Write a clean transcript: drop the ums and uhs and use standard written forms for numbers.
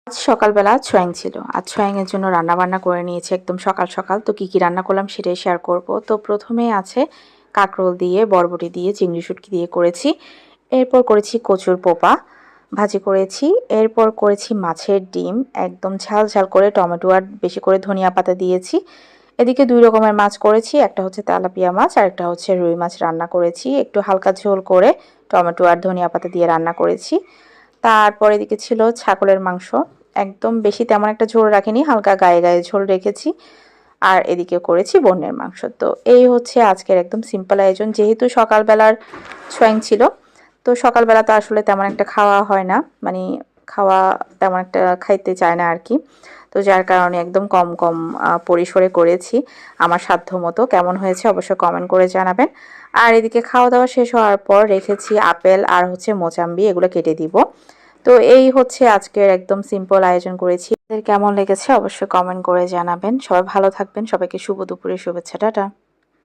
আজ সকালবেলা ছোয়াং ছিল। আজ ছোয়াং এর জন্য রান্না বান্না করে নিয়েছি একদম সকাল সকাল। তো কি রান্না করলাম সেটাই শেয়ার করব। তো প্রথমে আছে কাঁকরোল দিয়ে, বরবটি দিয়ে, চিংড়ি শুটকি দিয়ে করেছি। এরপর করেছি কচুর পোপা ভাজি করেছি। এরপর করেছি মাছের ডিম একদম ঝাল ঝাল করে, টমেটো আর বেশি করে ধনিয়া পাতা দিয়েছি। এদিকে 2 রকমের মাছ করেছি, একটা হচ্ছে তেলাপিয়া মাছ আর একটা হচ্ছে রুই মাছ রান্না করেছি। একটু হালকা ঝোল করে টমেটো আর ধনিয়া পাতা দিয়ে রান্না করেছি। তারপর এদিকে ছিল ছাগলের মাংস, একদম বেশি তেমন একটা ঝোল রাখিনি, হালকা গায়ে গায়ে ঝোল রেখেছি। আর এদিকে করেছি বন্যের মাংস। তো এই হচ্ছে আজকের একদম সিম্পল আয়োজন। যেহেতু সকালবেলার ছোঁয়াং ছিল, তো সকালবেলা তো আসলে তেমন একটা খাওয়া হয় না, মানে খাওয়া তেমন একটা খাইতে চায় না আর কি। তো যার কারণে একদম কম কম পরিসরে করেছি আমার সাধ্য মতো। কেমন হয়েছে অবশ্যই কমেন্ট করে জানাবেন। আর এদিকে খাওয়া দাওয়া শেষ হওয়ার পর রেখেছি আপেল আর হচ্ছে মোচাম্বি, এগুলো কেটে দিব। তো এই হচ্ছে আজকের একদম সিম্পল আয়োজন করেছি। কেমন লেগেছে অবশ্যই কমেন্ট করে জানাবেন। সবাই ভালো থাকবেন। সবাইকে শুভ দুপুরের শুভেচ্ছা। টাটা।